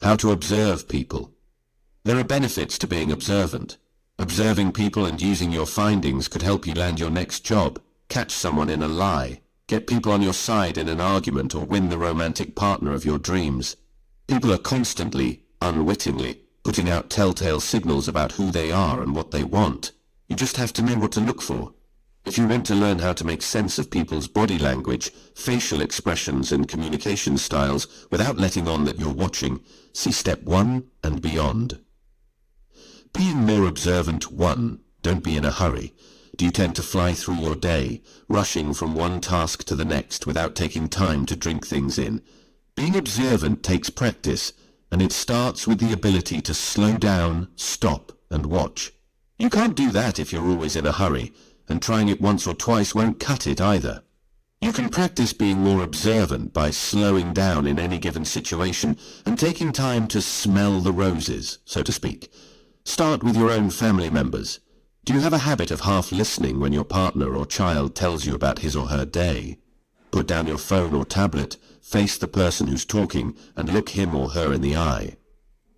How to observe people. There are benefits to being observant. Observing people and using your findings could help you land your next job, catch someone in a lie, get people on your side in an argument, or win the romantic partner of your dreams. People are constantly, unwittingly, putting out telltale signals about who they are and what they want. You just have to know what to look for. If you want to learn how to make sense of people's body language, facial expressions and communication styles without letting on that you're watching, see Step 1 and beyond. Being more observant. 1. Don't be in a hurry. Do you tend to fly through your day, rushing from one task to the next without taking time to drink things in? Being observant takes practice, and it starts with the ability to slow down, stop, and watch. You can't do that if you're always in a hurry, and trying it once or twice won't cut it either. You can practice being more observant by slowing down in any given situation and taking time to smell the roses, so to speak. Start with your own family members. Do you have a habit of half listening when your partner or child tells you about his or her day? Put down your phone or tablet, face the person who's talking, and look him or her in the eye.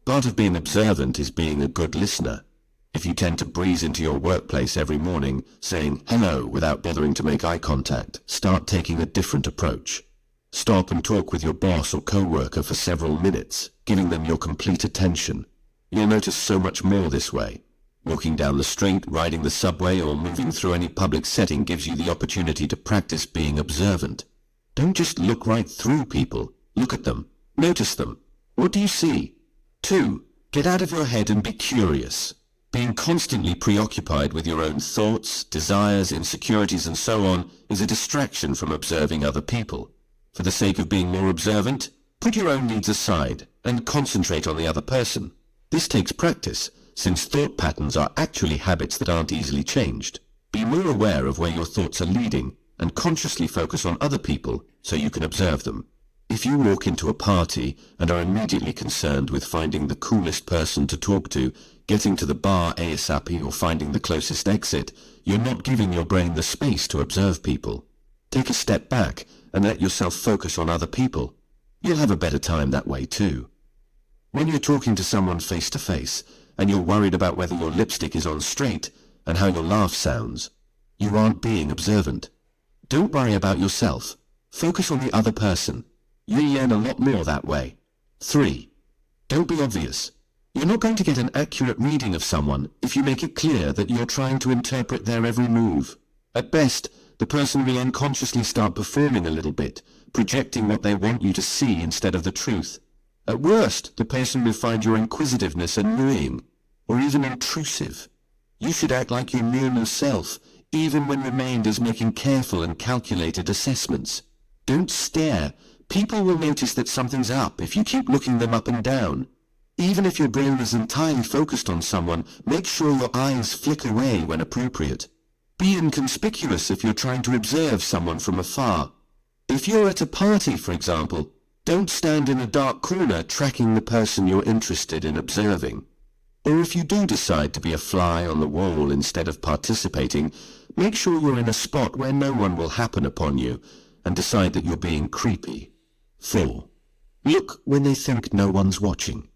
Part of being observant is being a good listener. If you tend to breeze into your workplace every morning, saying hello without bothering to make eye contact, start taking a different approach. Stop and talk with your boss or co-worker for several minutes, giving them your complete attention. You'll notice so much more this way. Walking down the street, riding the subway, or moving through any public setting gives you the opportunity to practice being observant. Don't just look right through people. Look at them. Notice them. What do you see? 2. Get out of your head and be curious. Being constantly preoccupied with your own thoughts, desires, insecurities, and so on is a distraction from observing other people. For the sake of being more observant, put your own needs aside and concentrate on the other person. This takes practice, since thought patterns are actually habits that aren't easily changed. Be more aware of where your thoughts are leading and consciously focus on other people so you can observe them. If you walk into a party and are immediately concerned with finding the coolest person to talk to, getting to the bar ASAP, or finding the closest exit, you're not giving your brain the space to observe people. Take a step back and let yourself focus on other people. You'll have a better time that way too. When you're talking to someone face to face and you're worried about whether your lipstick is on straight and how your laugh sounds, you aren't being observant. Don't worry about yourself. Focus on the other person. You'll learn a lot more that way. 3. Don't be obvious. You're not going to get an accurate reading of someone if you make it clear that you're trying to interpret their every move. At best, the person will unconsciously start performing a little bit, projecting what they want you to see instead of the truth. At worst, the person will find your inquisitiveness annoying, or even intrusive. You should act like your normal self, even when your mind is making careful and calculated assessments. Don't stare. People will notice that something's up if you keep looking them up and down. Even if your brain is entirely focused on someone, make sure your eyes flick away when appropriate. Be inconspicuous if you're trying to observe someone from afar. If you're at a party, for example, don't stand in a dark corner tracking the person you're interested in observing. Or if you do decide to be a fly on the wall instead of participating, make sure you're in a spot where no one will happen upon you, and decide that you're being creepy. 4. Look when they think no one's watching.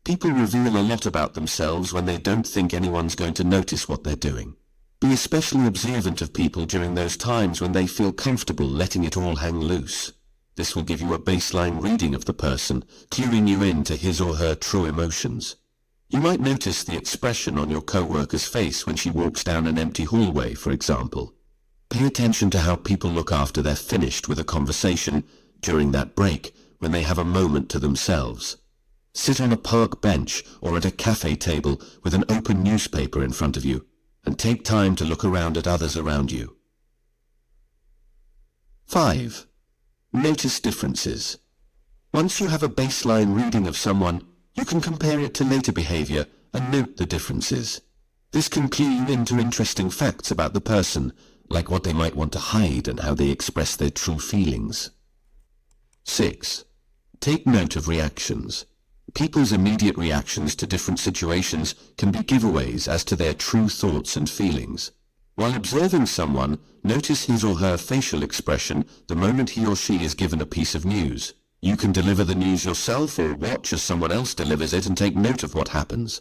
People reveal a lot about themselves when they don't think anyone's going to notice what they're doing. Be especially observant of people during those times when they feel comfortable letting it all hang loose. This will give you a baseline reading of the person, cluing you in to his or her true emotions. You might notice the expression on your co-worker's face when she walks down an empty hallway, for example. Pay attention to how people look after they're finished with a conversation, during that break, when they have a moment to themselves. Sit on a park bench or at a cafe table with an open newspaper in front of you, and take time to look around at others around you. 5. Notice differences. Once you have a baseline reading of someone, you can compare it to later behavior and note the differences. This can clue you into interesting facts about the person, like what they might want to hide and how they express their true feelings. 6. Take note of reactions. People's immediate reactions to different situations can be giveaways as to their true thoughts and feelings. While observing someone, notice his or her facial expression the moment he or she is given a piece of news. You can deliver the news yourself or watch as someone else delivers it and take note of what happens.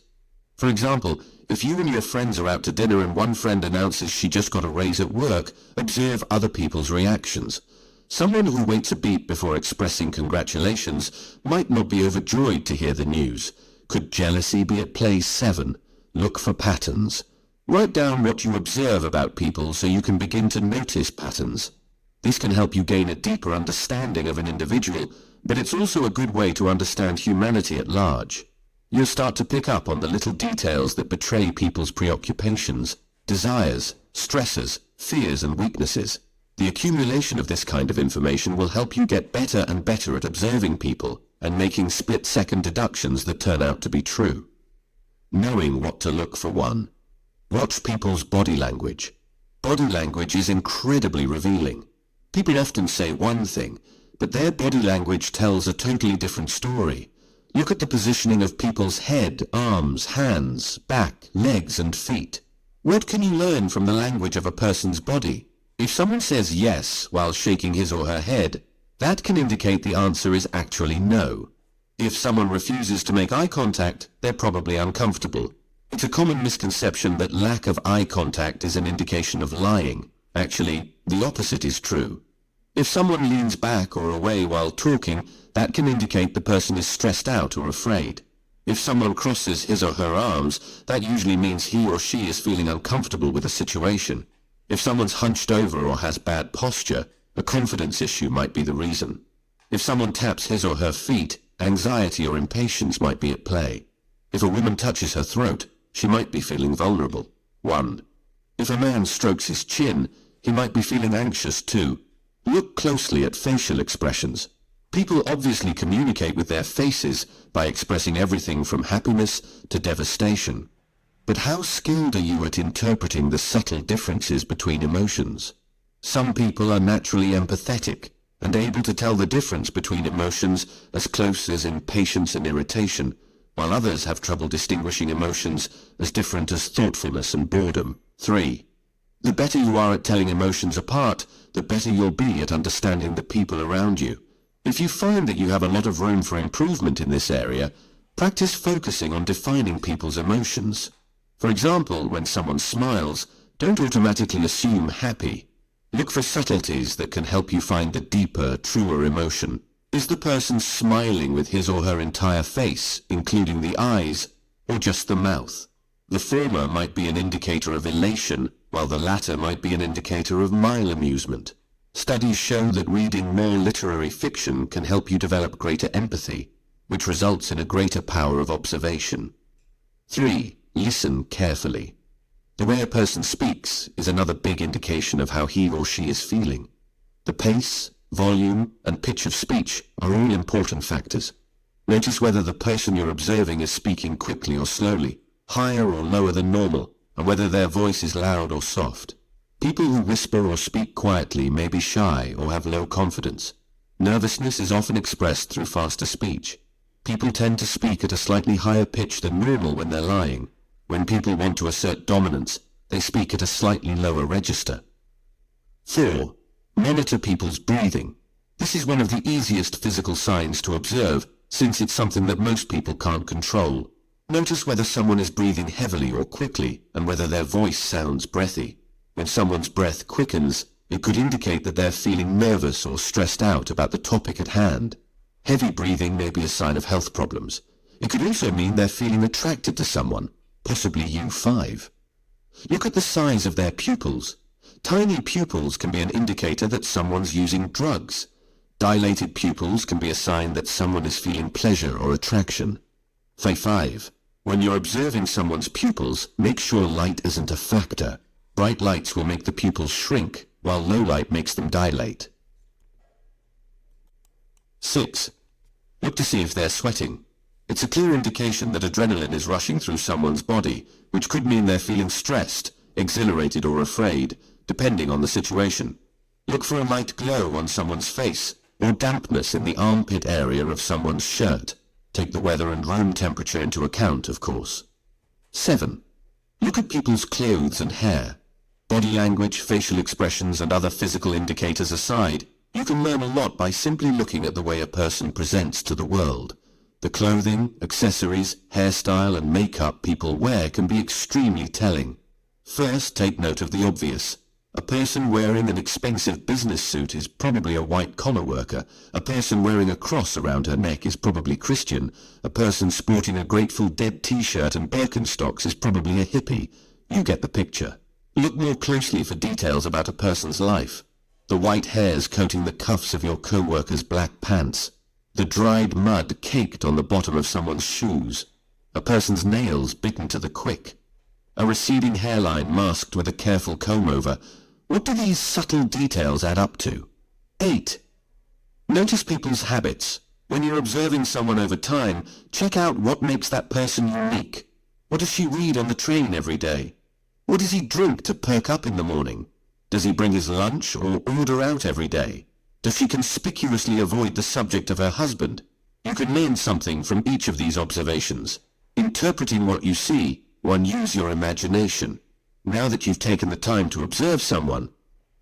For example, if you and your friends are out to dinner and one friend announces she just got a raise at work, observe other people's reactions. Someone who waits a beat before expressing congratulations might not be overjoyed to hear the news. Could jealousy be at play? 7. Look for patterns. Write down what you observe about people so you can begin to notice patterns. This can help you gain a deeper understanding of an individual, but it's also a good way to understand humanity at large. You'll start to pick up on the little details that betray people's preoccupations, desires, stresses, fears and weaknesses. The accumulation of this kind of information will help you get better and better at observing people and making split-second deductions that turn out to be true. Knowing what to look for. 1. Watch people's body language. Body language is incredibly revealing. People often say one thing, but their body language tells a totally different story. Look at the positioning of people's head, arms, hands, back, legs and feet. What can you learn from the language of a person's body? If someone says yes while shaking his or her head, that can indicate the answer is actually no. If someone refuses to make eye contact, they're probably uncomfortable. It's a common misconception that lack of eye contact is an indication of lying. Actually, the opposite is true. If someone leans back or away while talking, that can indicate the person is stressed out or afraid. If someone crosses his or her arms, that usually means he or she is feeling uncomfortable with a situation. If someone's hunched over or has bad posture, a confidence issue might be the reason. If someone taps his or her feet, anxiety or impatience might be at play. If a woman touches her throat, she might be feeling vulnerable. 1. If a man strokes his chin, he might be feeling anxious too. Look closely at facial expressions. People obviously communicate with their faces by expressing everything from happiness to devastation. But how skilled are you at interpreting the subtle differences between emotions? Some people are naturally empathetic and able to tell the difference between emotions as close as impatience and irritation, while others have trouble distinguishing emotions as different as thoughtfulness and boredom. 3. The better you are at telling emotions apart, the better you'll be at understanding the people around you. If you find that you have a lot of room for improvement in this area, practice focusing on defining people's emotions. For example, when someone smiles, don't automatically assume happy. Look for subtleties that can help you find the deeper, truer emotion. Is the person smiling with his or her entire face, including the eyes, or just the mouth? The former might be an indicator of elation, while the latter might be an indicator of mild amusement. Studies show that reading more literary fiction can help you develop greater empathy, which results in a greater power of observation. 3. Listen carefully. The way a person speaks is another big indication of how he or she is feeling. The pace, volume, and pitch of speech are all important factors. Notice whether the person you're observing is speaking quickly or slowly, higher or lower than normal, and whether their voice is loud or soft. People who whisper or speak quietly may be shy or have low confidence. Nervousness is often expressed through faster speech. People tend to speak at a slightly higher pitch than normal when they're lying. When people want to assert dominance, they speak at a slightly lower register. 4. Monitor people's breathing. This is one of the easiest physical signs to observe, since it's something that most people can't control. Notice whether someone is breathing heavily or quickly, and whether their voice sounds breathy. When someone's breath quickens, it could indicate that they're feeling nervous or stressed out about the topic at hand. Heavy breathing may be a sign of health problems. It could also mean they're feeling attracted to someone, possibly you 5. Look at the size of their pupils. Tiny pupils can be an indicator that someone's using drugs. Dilated pupils can be a sign that someone is feeling pleasure or attraction. 5. When you're observing someone's pupils, make sure light isn't a factor. Bright lights will make the pupils shrink, while low light makes them dilate. 6. Look to see if they're sweating. It's a clear indication that adrenaline is rushing through someone's body, which could mean they're feeling stressed, exhilarated or afraid, depending on the situation. Look for a light glow on someone's face, or dampness in the armpit area of someone's shirt. Take the weather and room temperature into account, of course. 7. Look at people's clothes and hair. Body language, facial expressions, and other physical indicators aside, You can learn a lot by simply looking at the way a person presents to the world. The clothing, accessories, hairstyle and makeup people wear can be extremely telling. First, take note of the obvious. A person wearing an expensive business suit is probably a white-collar worker. A person wearing a cross around her neck is probably Christian. A person sporting a Grateful Dead t-shirt and Birkenstocks is probably a hippie. You get the picture. Look more closely for details about a person's life. The white hairs coating the cuffs of your co-worker's black pants. The dried mud caked on the bottom of someone's shoes. A person's nails bitten to the quick. A receding hairline masked with a careful comb-over. What do these subtle details add up to? 8. Notice people's habits. When you're observing someone over time, check out what makes that person unique. What does she read on the train every day? What does he drink to perk up in the morning? Does he bring his lunch or order out every day? Does she conspicuously avoid the subject of her husband? You can learn something from each of these observations. Interpreting what you see, one, use your imagination. Now that you've taken the time to observe someone,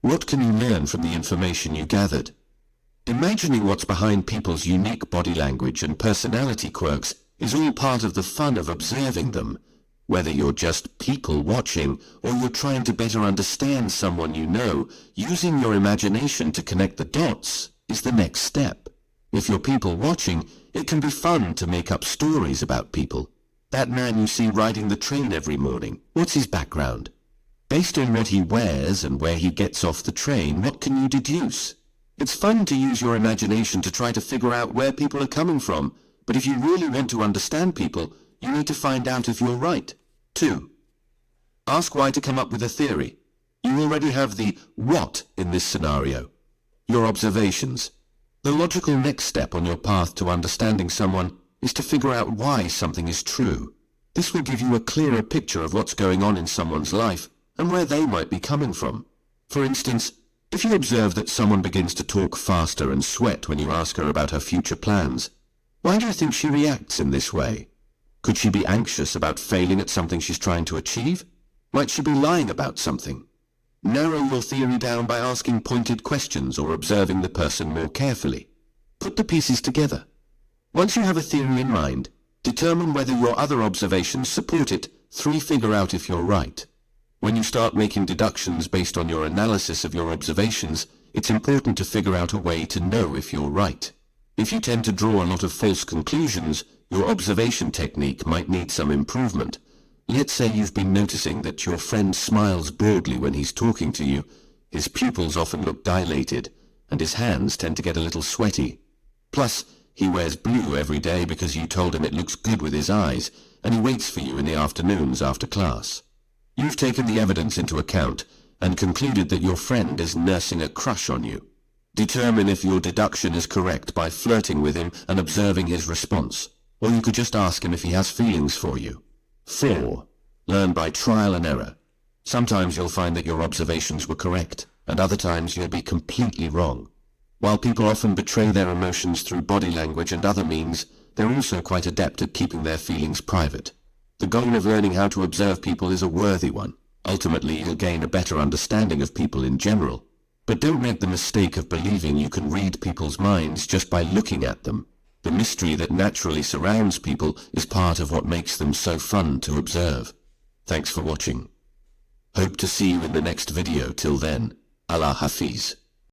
what can you learn from the information you gathered? Imagining what's behind people's unique body language and personality quirks is all part of the fun of observing them. Whether you're just people watching or you're trying to better understand someone you know, using your imagination to connect the dots is the next step. If you're people watching, it can be fun to make up stories about people. That man you see riding the train every morning, what's his background? Based on what he wears and where he gets off the train, what can you deduce? It's fun to use your imagination to try to figure out where people are coming from, but if you really want to understand people, you need to find out if you're right. 2. Ask why to come up with a theory. You already have the what in this scenario. Your observations. The logical next step on your path to understanding someone is to figure out why something is true. This will give you a clearer picture of what's going on in someone's life and where they might be coming from. For instance, if you observe that someone begins to talk faster and sweat when you ask her about her future plans, why do you think she reacts in this way? Could she be anxious about failing at something she's trying to achieve? Might she be lying about something? Narrow your theory down by asking pointed questions or observing the person more carefully. Put the pieces together. Once you have a theory in mind, determine whether your other observations support it. 3. Figure out if you're right. When you start making deductions based on your analysis of your observations, it's important to figure out a way to know if you're right. If you tend to draw a lot of false conclusions, your observation technique might need some improvement. Let's say you've been noticing that your friend smiles broadly when he's talking to you, his pupils often look dilated, and his hands tend to get a little sweaty. Plus, he wears blue every day because you told him it looks good with his eyes, and he waits for you in the afternoons after class. You've taken the evidence into account and concluded that your friend is nursing a crush on you. Determine if your deduction is correct by flirting with him and observing his response, or you could just ask him if he has feelings for you. 4. Learn by trial and error. Sometimes you'll find that your observations were correct, and other times you'll be completely wrong. While people often betray their emotions through body language and other means, they're also quite adept at keeping their feelings private. The goal of learning how to observe people is a worthy one. Ultimately, you'll gain a better understanding of people in general. But don't make the mistake of believing you can read people's minds just by looking at them. The mystery that naturally surrounds people is part of what makes them so fun to observe. Thanks for watching. Hope to see you in the next video. Till then, Allah Hafiz.